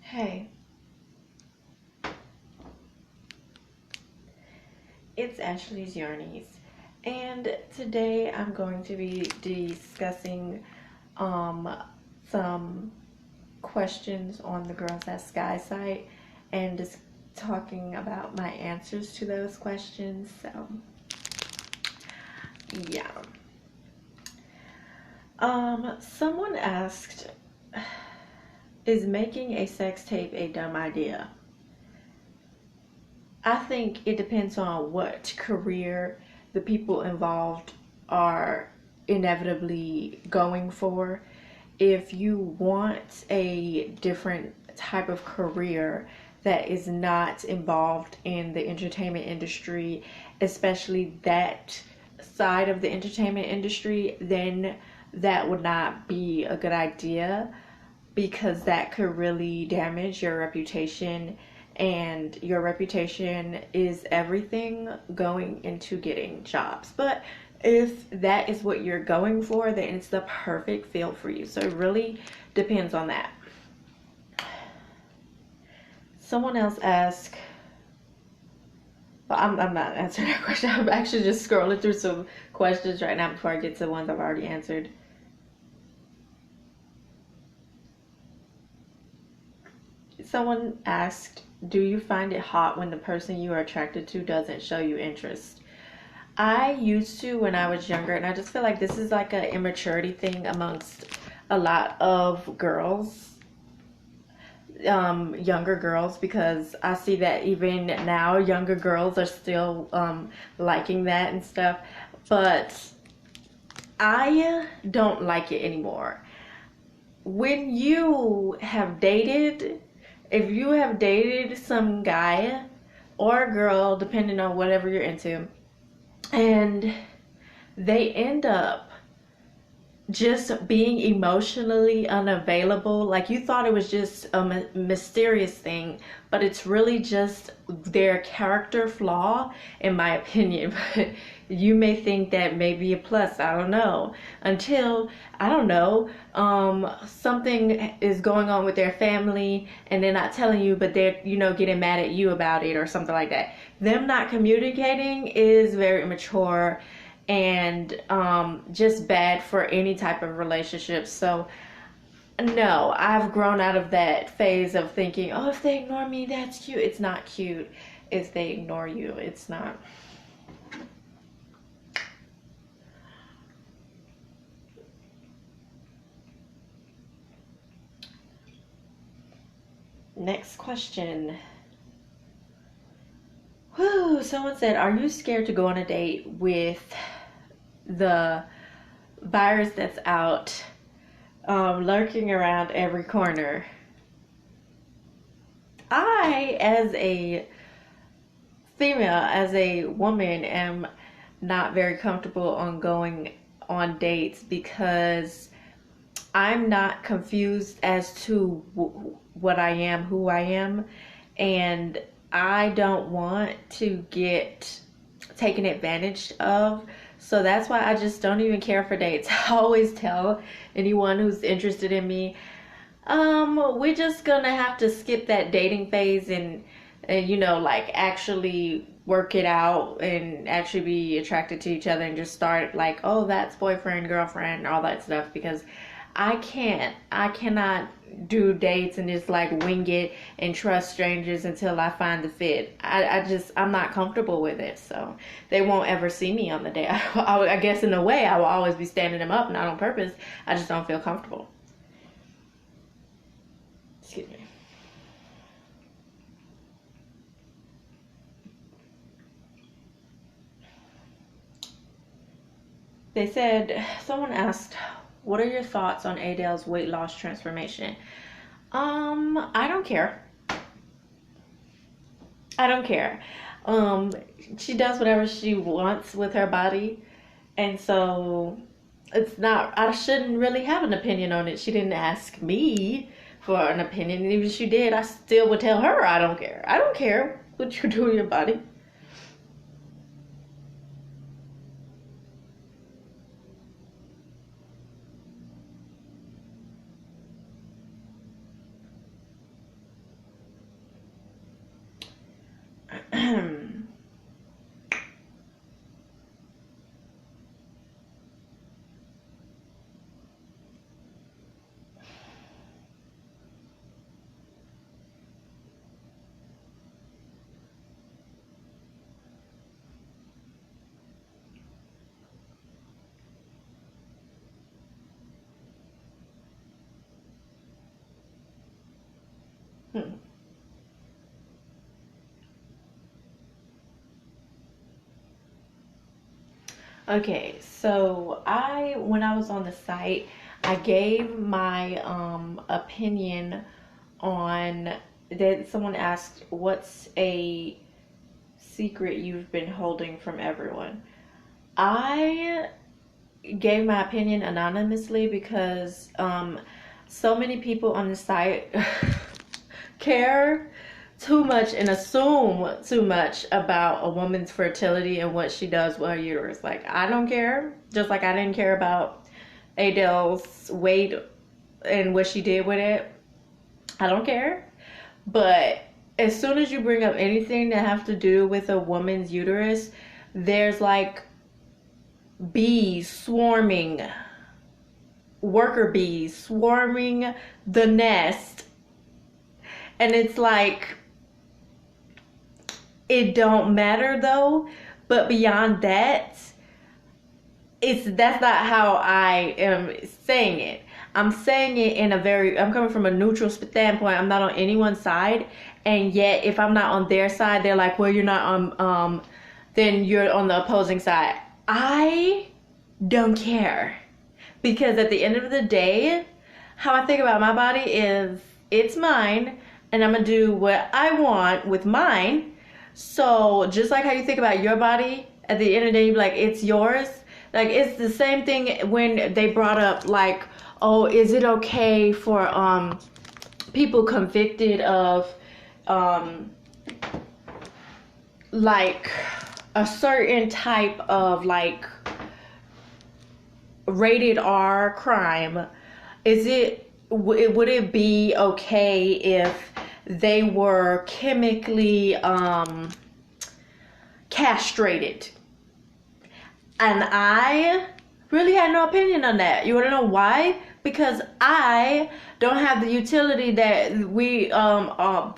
Hey, it's Ashley's Journeys, and today I'm going to be discussing um, some questions on the Girls at Sky site and just talking about my answers to those questions. So, yeah. Someone asked, is making a sex tape a dumb idea? I think it depends on what career the people involved are inevitably going for. If you want a different type of career that is not involved in the entertainment industry, especially that side of the entertainment industry, then that would not be a good idea because that could really damage your reputation, and your reputation is everything going into getting jobs. But if that is what you're going for, then it's the perfect field for you. So it really depends on that. Someone else asked, well, I'm not answering that question. I'm actually just scrolling through some questions right now before I get to the ones I've already answered. Someone asked, do you find it hot when the person you are attracted to doesn't show you interest? I used to when I was younger, and I just feel like this is like an immaturity thing amongst a lot of girls, younger girls, because I see that even now younger girls are still liking that and stuff. But I don't like it anymore. When you have dated, if you have dated some guy or girl, depending on whatever you're into, and they end up just being emotionally unavailable, like you thought it was just a mysterious thing, but it's really just their character flaw, in my opinion. But you may think that may be a plus, I don't know, until I don't know, something is going on with their family and they're not telling you, but they're getting mad at you about it or something like that. Them not communicating is very immature and just bad for any type of relationship. So no, I've grown out of that phase of thinking, oh, if they ignore me, that's cute. It's not cute if they ignore you. It's not. Next question. Whew, someone said, are you scared to go on a date with the virus that's out, lurking around every corner? I, as a female, as a woman, am not very comfortable on going on dates because I'm not confused as to what I am, who I am, and I don't want to get taken advantage of. So that's why I just don't even care for dates. I always tell anyone who's interested in me, we're just gonna have to skip that dating phase and like actually work it out and actually be attracted to each other and just start like, oh, that's boyfriend, girlfriend, all that stuff, because I cannot do dates and just like wing it and trust strangers until I find the fit. I'm not comfortable with it. So they won't ever see me on the date. I guess in a way I will always be standing them up, not on purpose. I just don't feel comfortable. Excuse me. They said, someone asked, what are your thoughts on Adele's weight loss transformation? I don't care. I don't care. Um, she does whatever she wants with her body, and so it's not. I shouldn't really have an opinion on it. She didn't ask me for an opinion, and even if she did, I still would tell her I don't care. I don't care what you do with your body. Hmm. Okay, so when I was on the site, I gave my opinion on that. Someone asked, "What's a secret you've been holding from everyone?" I gave my opinion anonymously because so many people on the site care too much and assume too much about a woman's fertility and what she does with her uterus. Like, I don't care. Just like I didn't care about Adele's weight and what she did with it. I don't care. But as soon as you bring up anything that have to do with a woman's uterus, there's like bees swarming, worker bees swarming the nest. And it's like, it don't matter though, but beyond that, that's not how I am saying it. I'm saying it in I'm coming from a neutral standpoint. I'm not on anyone's side, and yet if I'm not on their side, they're like, well, you're not on then you're on the opposing side. I don't care, because at the end of the day, how I think about my body is it's mine, and I'm gonna do what I want with mine. So just like how you think about your body, at the end of the day, you're like, it's yours. Like, it's the same thing when they brought up, like, oh, is it okay for people convicted of like a certain type of like rated R crime? Would it be okay if they were chemically castrated? And I really had no opinion on that. You want to know why? Because I don't have the utility that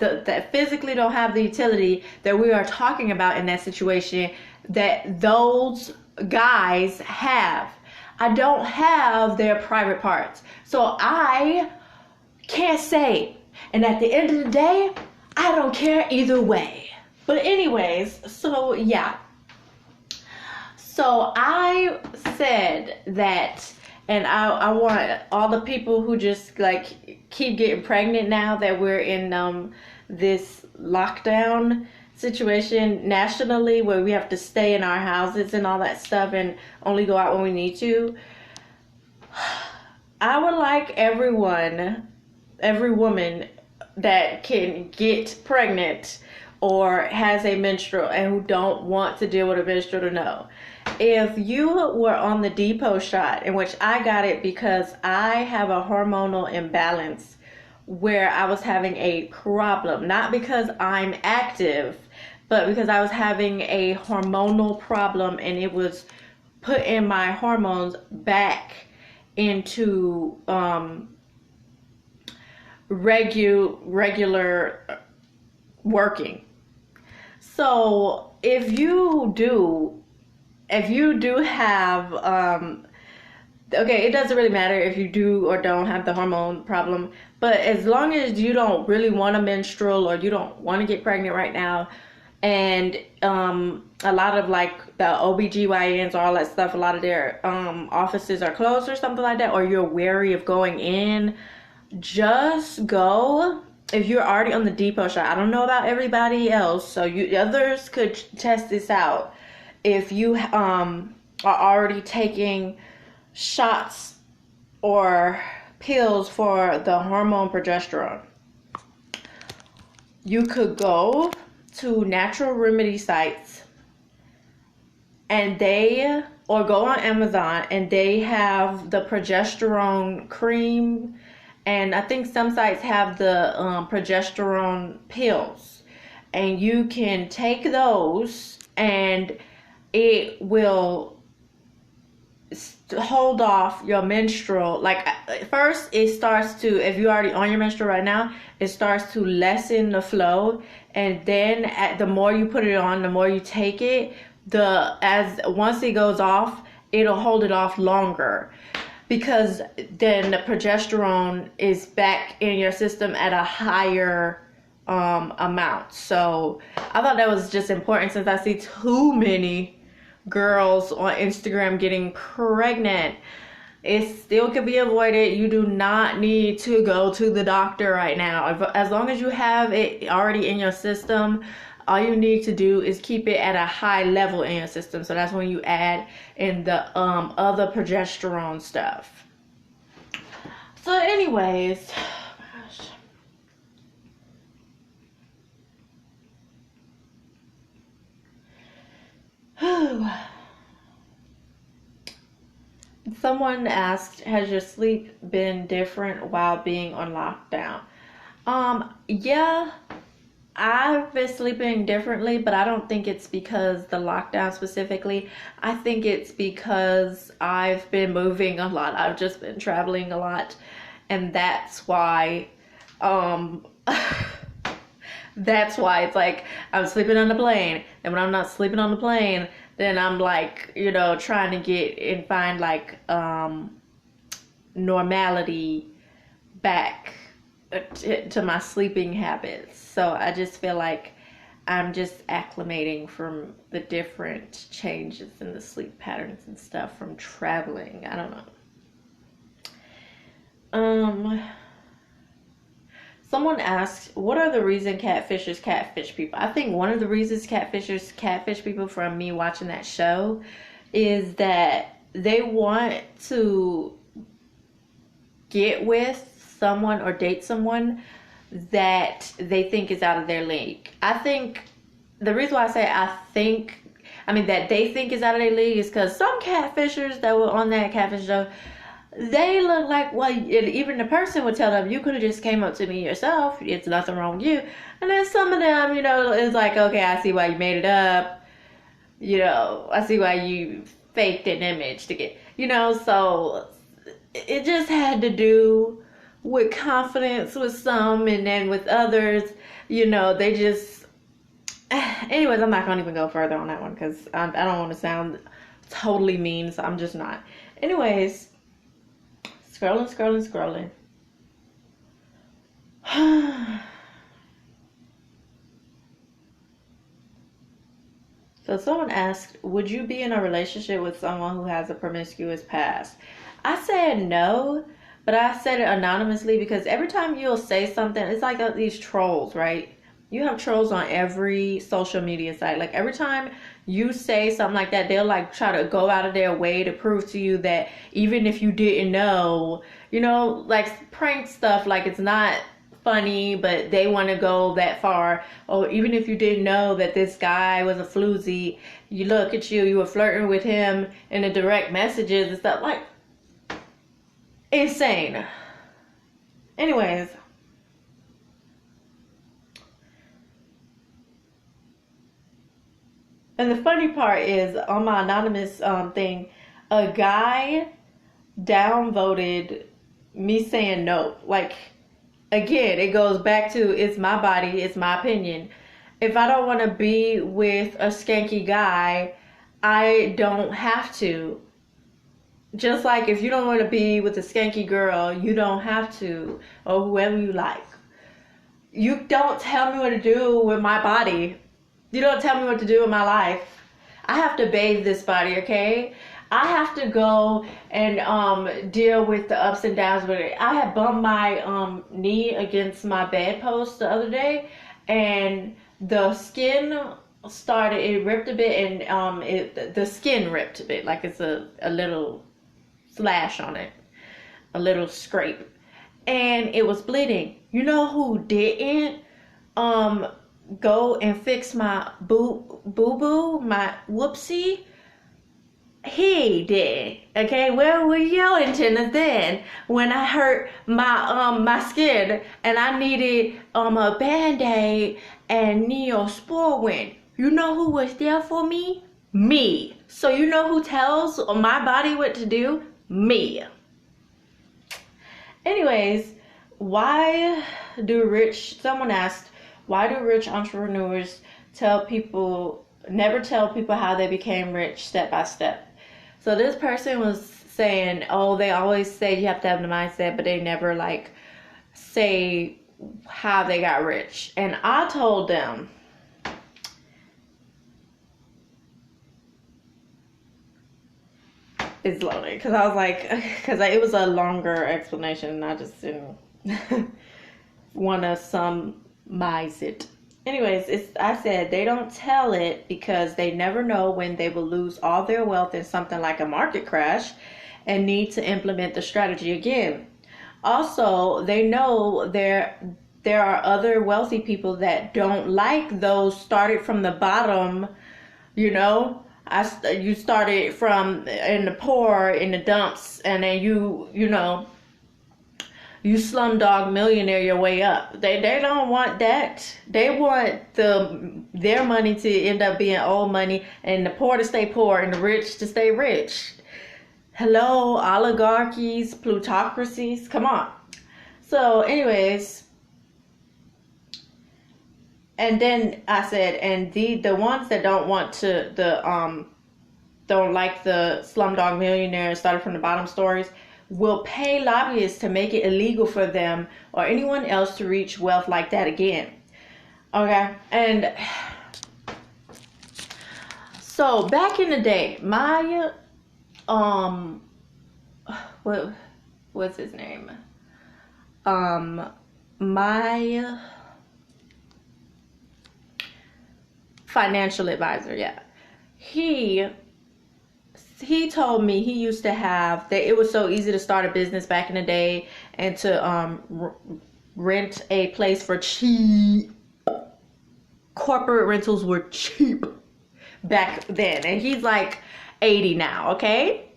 that physically don't have the utility that we are talking about in that situation that those guys have. I don't have their private parts. So I can't say. And at the end of the day, I don't care either way. But anyways, so yeah. So I said that, and I want all the people who just like keep getting pregnant now that we're in this lockdown situation nationally where we have to stay in our houses and all that stuff and only go out when we need to. I would like every woman that can get pregnant or has a menstrual and who don't want to deal with a menstrual to know. If you were on the depot shot, in which I got it because I have a hormonal imbalance where I was having a problem, not because I'm active, but because I was having a hormonal problem and it was putting my hormones back into regular working. So if you do have okay, it doesn't really matter if you do or don't have the hormone problem, but as long as you don't really want a menstrual or you don't want to get pregnant right now, and a lot of like the OBGYNs or all that stuff, a lot of their offices are closed or something like that, or you're wary of going in, just go. If you're already on the depot shot, I don't know about everybody else, so others could test this out. If you are already taking shots or pills for the hormone progesterone, you could go to natural remedy sites and or go on Amazon and they have the progesterone cream, and I think some sites have the progesterone pills, and you can take those and it will hold off your menstrual. Like, first it starts to, if you're already on your menstrual right now, it starts to lessen the flow, and then the more you put it on, the more you take it, once it goes off, it'll hold it off longer, because then the progesterone is back in your system at a higher amount. So I thought that was just important, since I see too many girls on Instagram getting pregnant. It still can be avoided. You do not need to go to the doctor right now. As long as you have it already in your system, all you need to do is keep it at a high level in your system. So that's when you add in the other progesterone stuff. So anyways, someone asked, has your sleep been different while being on lockdown? Yeah, I've been sleeping differently, but I don't think it's because the lockdown specifically. I think it's because I've been moving a lot. I've just been traveling a lot, and that's why that's why it's like I'm sleeping on the plane, and when I'm not sleeping on the plane, then I'm like, trying to get and find like normality back to my sleeping habits. So I just feel like I'm just acclimating from the different changes in the sleep patterns and stuff from traveling. I don't know. Someone asked, what are the reasons catfishers catfish people? I think one of the reasons catfishers catfish people, from me watching that show, is that they want to get with someone or date someone that they think is out of their league. I think the reason why I say that they think is out of their league is because some catfishers that were on that catfish show, they look like, well, even the person would tell them, you could have just came up to me yourself. It's nothing wrong with you. And then some of them, it's like, okay, I see why you made it up. I see why you faked an image to get, so it just had to do with confidence with some, and then with others, they just, anyways, I'm not going to even go further on that one, because I don't want to sound totally mean, so I'm just not. Anyways, scrolling. So someone asked, would you be in a relationship with someone who has a promiscuous past? I said no, but I said it anonymously, because every time you'll say something, it's like these trolls, right? You have trolls on every social media site. Like every time you say something like that, they'll like try to go out of their way to prove to you that even if you didn't know, like prank stuff, like it's not funny, but they want to go that far. Or even if you didn't know that this guy was a floozy, you look at you were flirting with him in the direct messages and stuff, like insane. Anyways, and the funny part is, on my anonymous thing, a guy downvoted me saying no. Like, again, it goes back to, it's my body, it's my opinion. If I don't want to be with a skanky guy, I don't have to. Just like if you don't want to be with a skanky girl, you don't have to, or whoever you like. You don't tell me what to do with my body. You don't tell me what to do with my life. I have to bathe this body, okay? I have to go and deal with the ups and downs with it. I had bumped my knee against my bedpost the other day, and the skin it ripped a bit, and the skin ripped a bit, like it's a little slash on it, a little scrape, and it was bleeding. You know who didn't go and fix my boo-boo, my whoopsie? He did. Okay, where were you antennas then when I hurt my skin and I needed a Band-Aid and Neosporin? You know who was there for me? Me. So you know who tells my body what to do? Me. Anyways, someone asked, why do rich entrepreneurs never tell people how they became rich step by step? So this person was saying, they always say you have to have the mindset, but they never like say how they got rich. And I told them, it's loaded, because I was like, because it was a longer explanation and I just didn't want to summarize it. Anyways, I said they don't tell it because they never know when they will lose all their wealth in something like a market crash and need to implement the strategy again. Also, they know there are other wealthy people that don't like those started from the bottom, you know. You started from in the poor, in the dumps, and then you slumdog millionaire your way up. They don't want that. They want their money to end up being old money, and the poor to stay poor and the rich to stay rich. Hello, oligarchies, plutocracies, come on. So anyways, and then I said, and the ones that don't want to, don't like the Slumdog Millionaire started from the bottom stories, will pay lobbyists to make it illegal for them or anyone else to reach wealth like that again. Okay, and so back in the day, my what's his name? My financial advisor, yeah. He told me he used to have that it was so easy to start a business back in the day and to rent a place for cheap. Corporate rentals were cheap back then, and he's like 80 now, okay?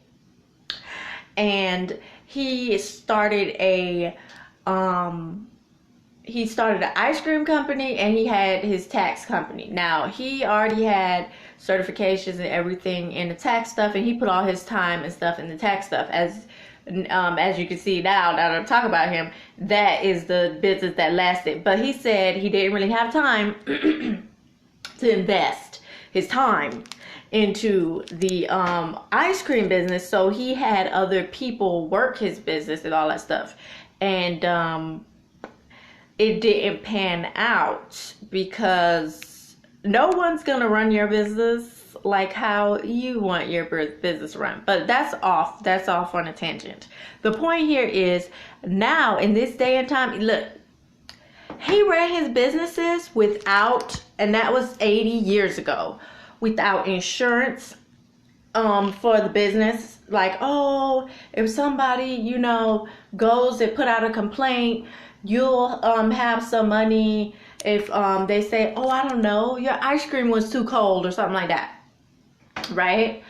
And he started an ice cream company, and he had his tax company. Now, he already had certifications and everything in the tax stuff, and he put all his time and stuff in the tax stuff. As you can see now that I'm talking about him, that is the business that lasted. But he said he didn't really have time to invest his time into the ice cream business, so he had other people work his business and all that stuff. And it didn't pan out because no one's gonna run your business like how you want your business run. But that's off on a tangent. The point here is, now in this day and time, look, he ran his businesses without, and that was 80 years ago, without insurance for the business. Like, oh, if somebody goes and put out a complaint, you'll have some money if they say, oh, I don't know, your ice cream was too cold or something like that, right?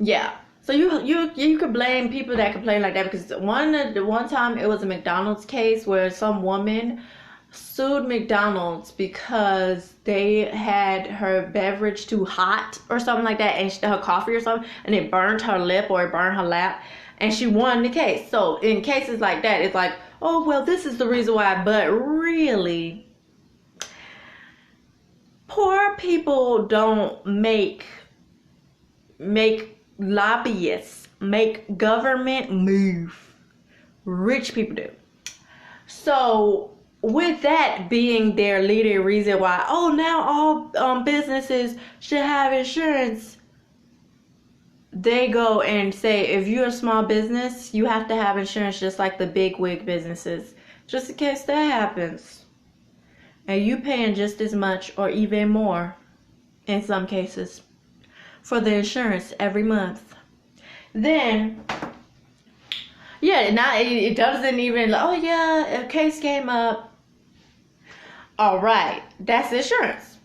Yeah. So you could blame people that complain like that, because one time it was a McDonald's case where some woman sued McDonald's because they had her beverage too hot or something like that, and her coffee or something, and it burned her lip or it burned her lap, and she won the case. So in cases like that, it's like, oh, well, this is the reason why. But really, poor people don't make lobbyists make government move. Rich people do. So with that being their leading reason why, oh, now all businesses should have insurance, they go and say, if you're a small business, you have to have insurance just like the big wig businesses, just in case that happens. And you paying just as much or even more in some cases for the insurance every month. Then, yeah, now it doesn't even, oh yeah, a case came up. All right, that's insurance.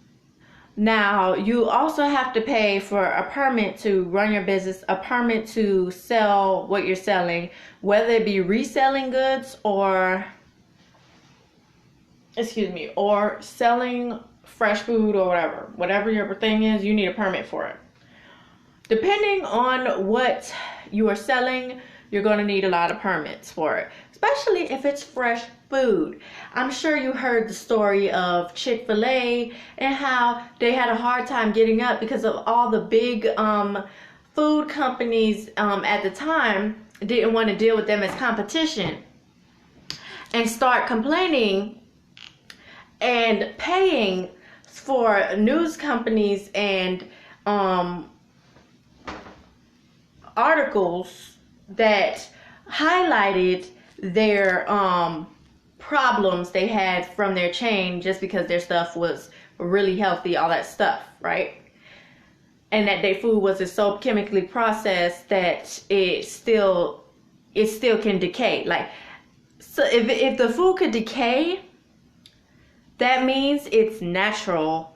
Now, you also have to pay for a permit to run your business, a permit to sell what you're selling, whether it be reselling goods or selling fresh food or whatever. Whatever your thing is, you need a permit for it. Depending on what you are selling, you're going to need a lot of permits for it, especially if it's fresh food. I'm sure you heard the story of Chick-fil-A and how they had a hard time getting up because of all the big food companies at the time didn't want to deal with them as competition and start complaining and paying for news companies and articles that highlighted their problems they had from their chain just because their stuff was really healthy, all that stuff, right? And that their food was so chemically processed that it still can decay. Like, so if the food could decay, that means it's natural.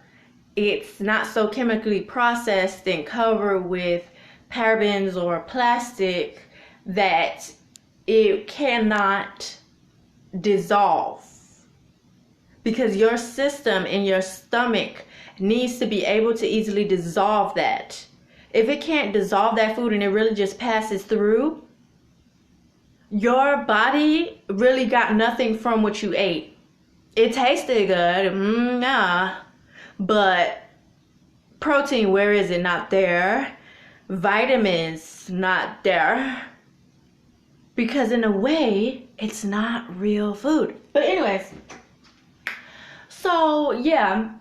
It's not so chemically processed and covered with parabens or plastic that it cannot dissolve. Because your system in your stomach needs to be able to easily dissolve that. If it can't dissolve that food and it really just passes through, your body really got nothing from what you ate. It tasted good, nah, but protein, where is it? Not there. Vitamins, not there. Because in a way, it's not real food. But anyways, so yeah,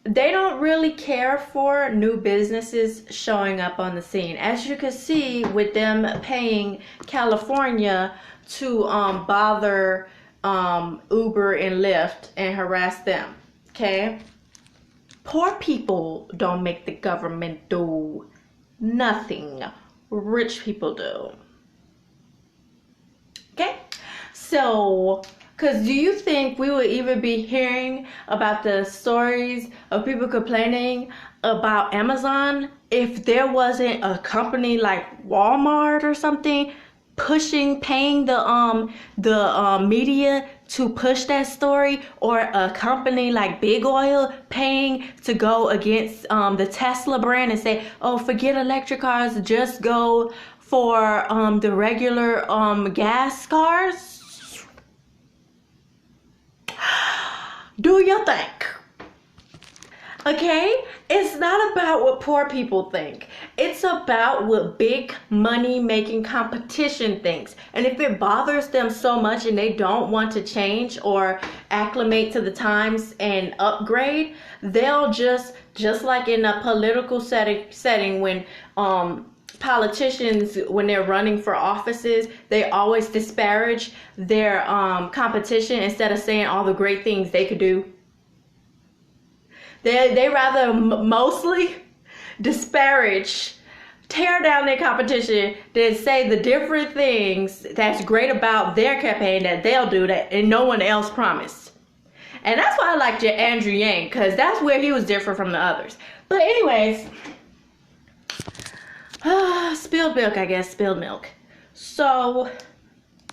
they don't really care for new businesses showing up on the scene. As you can see with them paying California to bother Uber and Lyft and harass them, okay? Poor people don't make the government do nothing. Rich people do. Okay? So, because do you think we would even be hearing about the stories of people complaining about Amazon if there wasn't a company like Walmart or something paying the media to push that story, or a company like Big Oil paying to go against the Tesla brand and say, oh, forget electric cars, just go for the regular gas cars? Do you think? Okay? It's not about what poor people think. It's about what big money making competition thinks. And if it bothers them so much and they don't want to change or acclimate to the times and upgrade, they'll just like in a political setting when politicians, when they're running for offices, they always disparage their competition instead of saying all the great things they could do. They rather mostly disparage, tear down their competition than say the different things that's great about their campaign that they'll do that and no one else promised. And that's why I liked Andrew Yang, because that's where he was different from the others. But anyways, spilled milk, I guess, spilled milk. So,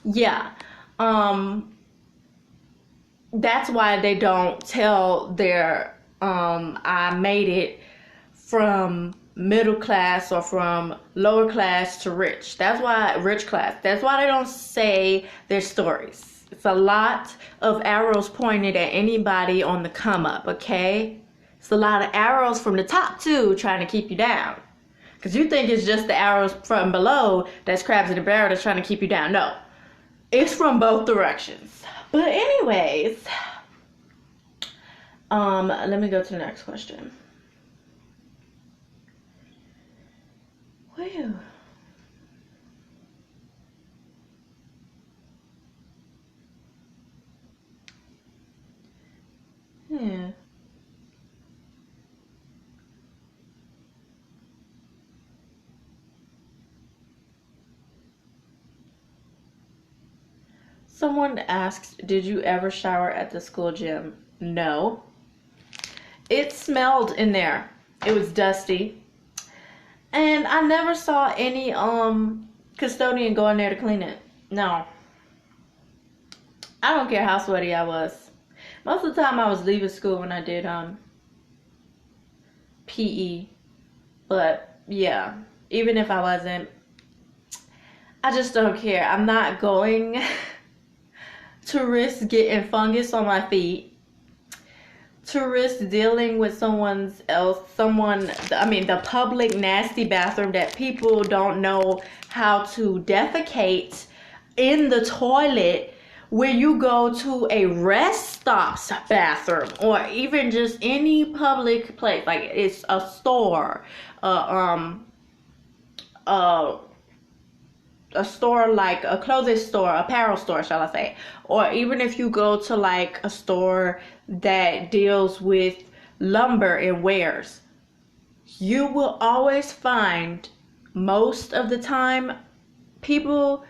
yeah, that's why they don't tell their I made it from middle class or from lower class to rich. That's why rich class. That's why they don't say their stories. It's a lot of arrows pointed at anybody on the come up, okay? It's a lot of arrows from the top too, trying to keep you down. Because you think it's just the arrows from below that's crabs in the barrel that's trying to keep you down. No. It's from both directions. But anyways, let me go to the next question. Whew. Yeah. Someone asked, did you ever shower at the school gym? No. It smelled in there. It was dusty. And I never saw any custodian go in there to clean it. No. I don't care how sweaty I was. Most of the time I was leaving school when I did PE. But yeah, even if I wasn't, I just don't care. I'm not going to risk getting fungus on my feet, to risk dealing with the public nasty bathroom that people don't know how to defecate in the toilet when you go to a rest stop's bathroom, or even just any public place, like it's a store, uh, a store like a clothing store, apparel store, shall I say, or even if you go to like a store that deals with lumber and wares, you will always find, most of the time, people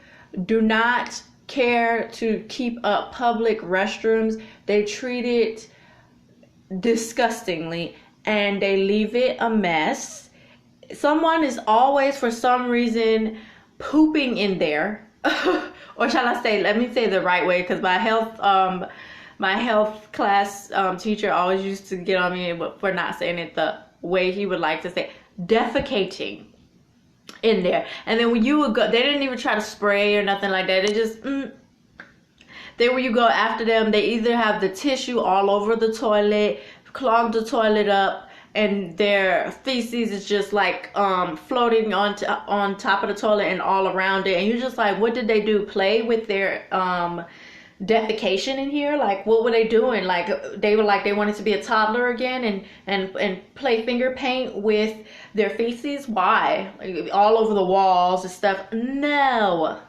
do not care to keep up public restrooms. They treat it disgustingly and they leave it a mess. Someone is always, for some reason, pooping in there. Or shall I say, let me say the right way, because my health class teacher always used to get on me for not saying it the way he would like to say, defecating in there. And then when you would go, they didn't even try to spray or nothing like that. They just then when you go after them, they either have the tissue all over the toilet, clog the toilet up, and their feces is just like floating on top of the toilet and all around it. And you're just like, what did they do? Play with their defecation in here? Like, what were they doing? Like, they were like, they wanted to be a toddler again and play finger paint with their feces? Why? Like, all over the walls and stuff? No.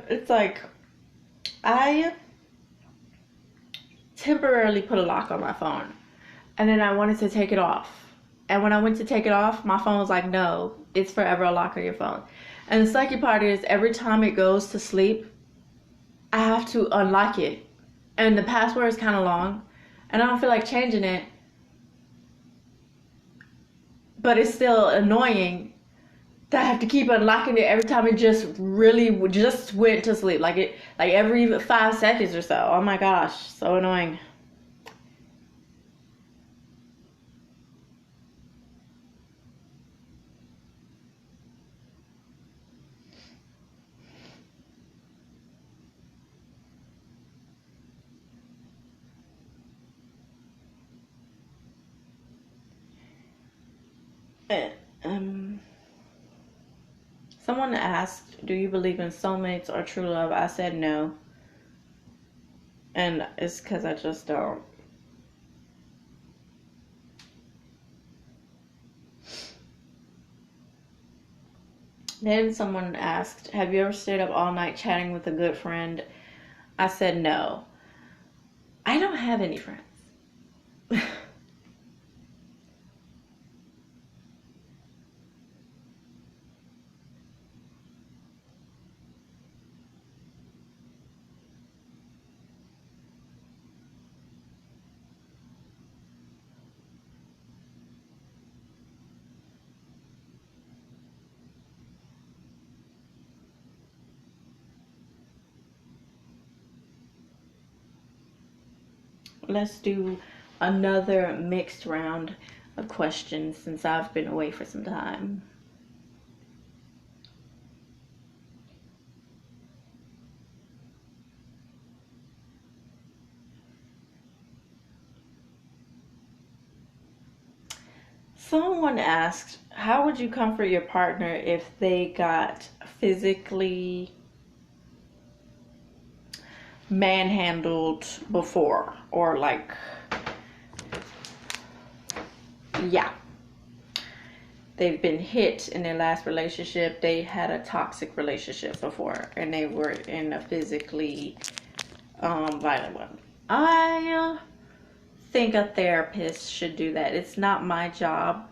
It's like, I temporarily put a lock on my phone, and then I wanted to take it off. And when I went to take it off, my phone was like, no, it's forever a lock on your phone. And the sucky part is, every time it goes to sleep, I have to unlock it. And the password is kind of long, and I don't feel like changing it. But it's still annoying that I have to keep unlocking it every time it just went to sleep. Like every 5 seconds or so. Oh my gosh, so annoying. Um, Someone asked, do you believe in soulmates or true love? I said no. And it's because I just don't. Then someone asked, have you ever stayed up all night chatting with a good friend? I said no. I don't have any friends. Let's do another mixed round of questions since I've been away for some time. Someone asked, how would you comfort your partner if they got physically manhandled before? Or like, yeah, they've been hit in their last relationship, they had a toxic relationship before, and they were in a physically violent one. I think a therapist should do that. It's not my job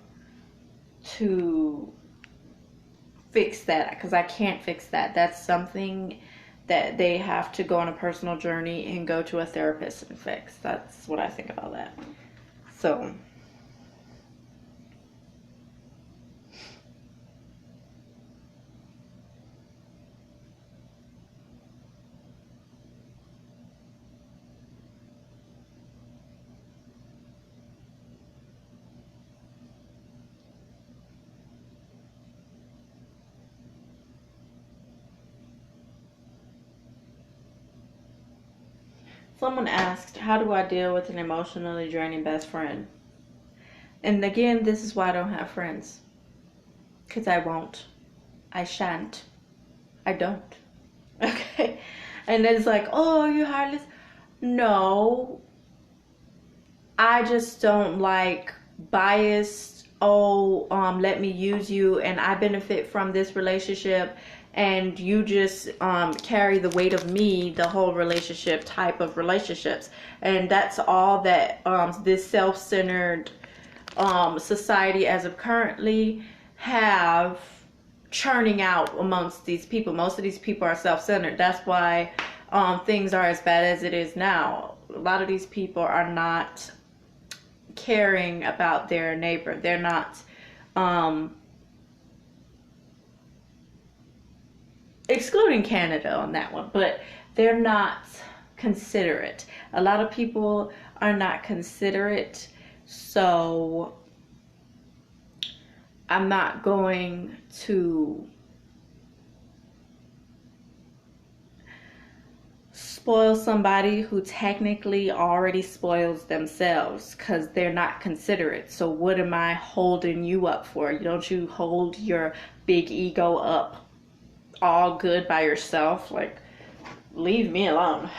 to fix that, because I can't fix that. That's something that they have to go on a personal journey and go to a therapist and fix. That's what I think about that. So Someone asked, how do I deal with an emotionally draining best friend? And again, this is why I don't have friends. Because I won't. I shan't. I don't. Okay? And it's like, oh, you're heartless. No. I just don't like biased, oh, let me use you and I benefit from this relationship and you just carry the weight of me, the whole relationship type of relationships. And that's all that this self-centered society as of currently have churning out amongst these people. Most of these people are self-centered. That's why things are as bad as it is now. A lot of these people are not caring about their neighbor. They're not excluding Canada on that one, but they're not considerate. A lot of people are not considerate, so I'm not going to spoil somebody who technically already spoils themselves because they're not considerate. So what am I holding you up for? Don't you hold your big ego up all good by yourself? Like, leave me alone.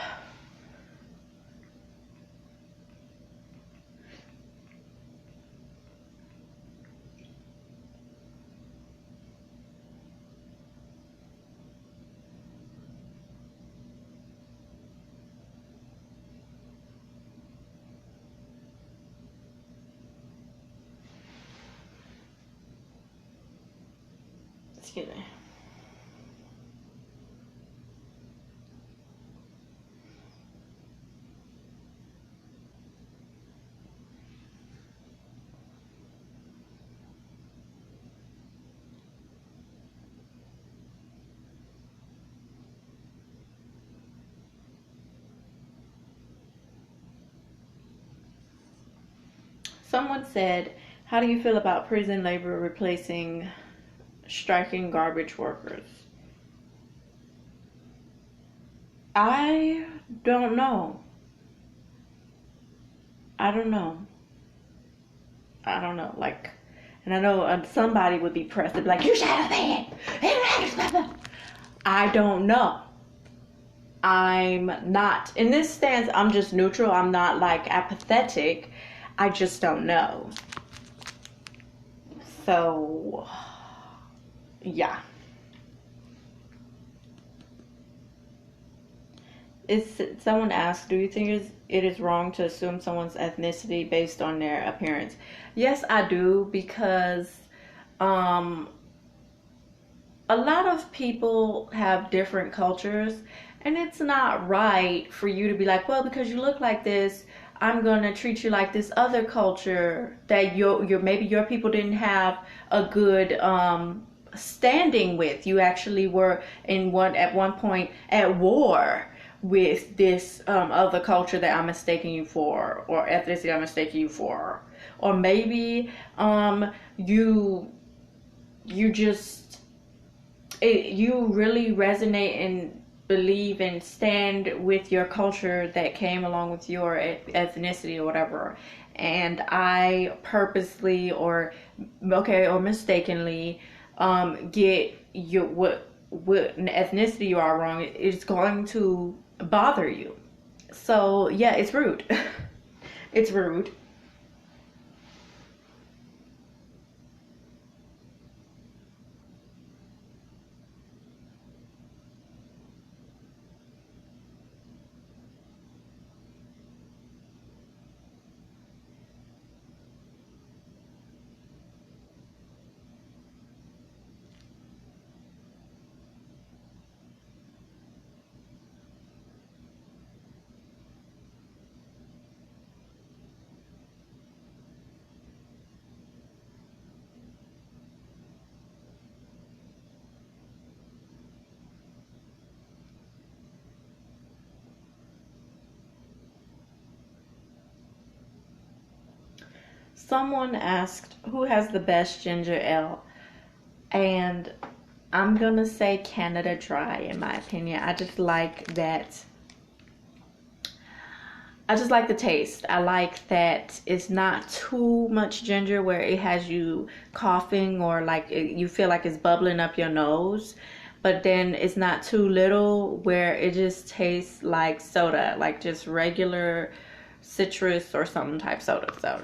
Excuse me. Someone said, how do you feel about prison labor replacing striking garbage workers? I don't know. I don't know. I don't know. Like, and I know somebody would be pressed to be like, you should have been. I don't know. I'm not, in this stance, I'm just neutral. I'm not like apathetic. I just don't know. So, yeah. Someone asked, do you think it is wrong to assume someone's ethnicity based on their appearance? Yes, I do, because a lot of people have different cultures, and it's not right for you to be like, well, because you look like this, I'm gonna treat you like this other culture that your maybe your people didn't have a good standing with. You actually were at one point at war with this other culture that I'm mistaking you for, or ethnicity I'm mistaking you for, or maybe you just you really resonate and believe and stand with your culture that came along with your ethnicity or whatever, and I purposely or mistakenly get your what ethnicity you are wrong, it's going to bother you. So yeah, it's rude. It's rude. Someone asked who has the best ginger ale, and I'm gonna say Canada Dry in my opinion. I just like that I just like the taste. I like that it's not too much ginger where it has you coughing or like you feel like it's bubbling up your nose. But then it's not too little where it just tastes like soda, like just regular citrus or something type soda. So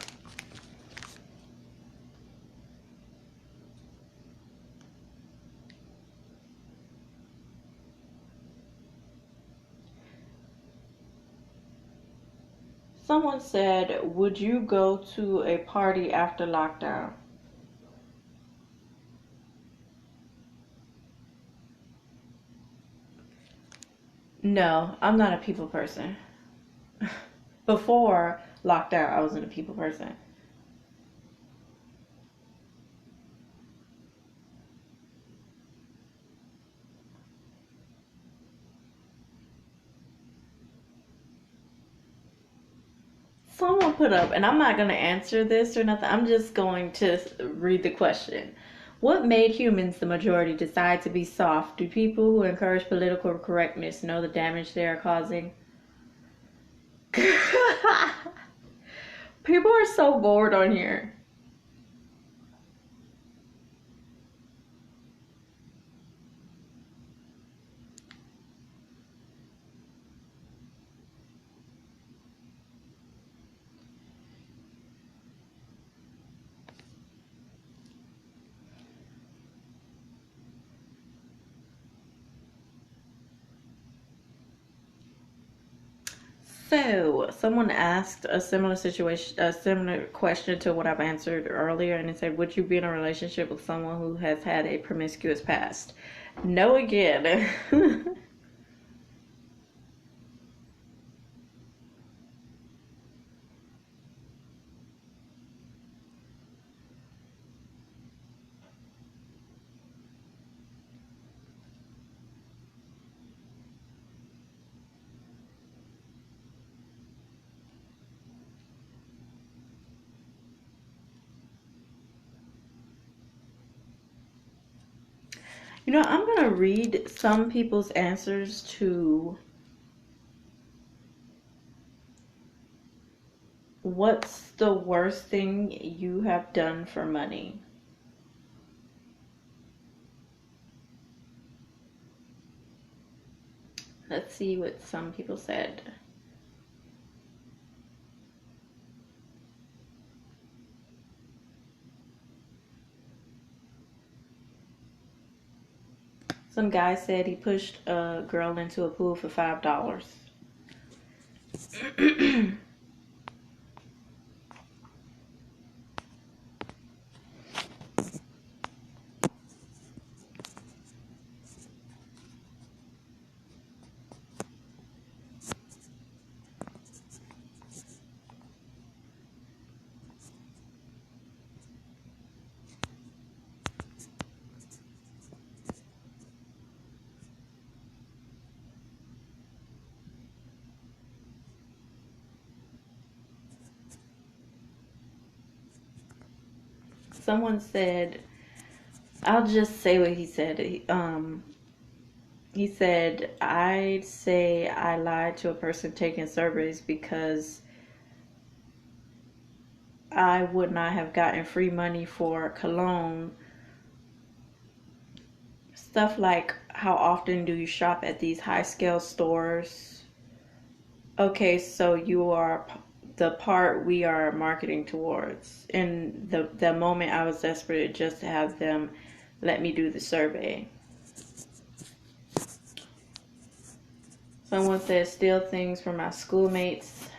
someone said, would you go to a party after lockdown? No, I'm not a people person. Before lockdown, I wasn't a people person. Someone put up, and I'm not going to answer this or nothing, I'm just going to read the question. What made humans, the majority, decide to be soft? Do people who encourage political correctness know the damage they are causing? People are so bored on here. So, someone asked a similar situation, a similar question to what I've answered earlier, and it said, would you be in a relationship with someone who has had a promiscuous past? No, again. You know, I'm going to read some people's answers to what's the worst thing you have done for money? Let's see what some people said. Some guy said he pushed a girl into a pool for $5. Someone said, I'll just say what he said. He said, I'd say I lied to a person taking surveys because I would not have gotten free money for cologne. Stuff like, how often do you shop at these high scale stores? Okay, so you are the part we are marketing towards. In the moment I was desperate just to have them let me do the survey. Someone said, steal things from my schoolmates.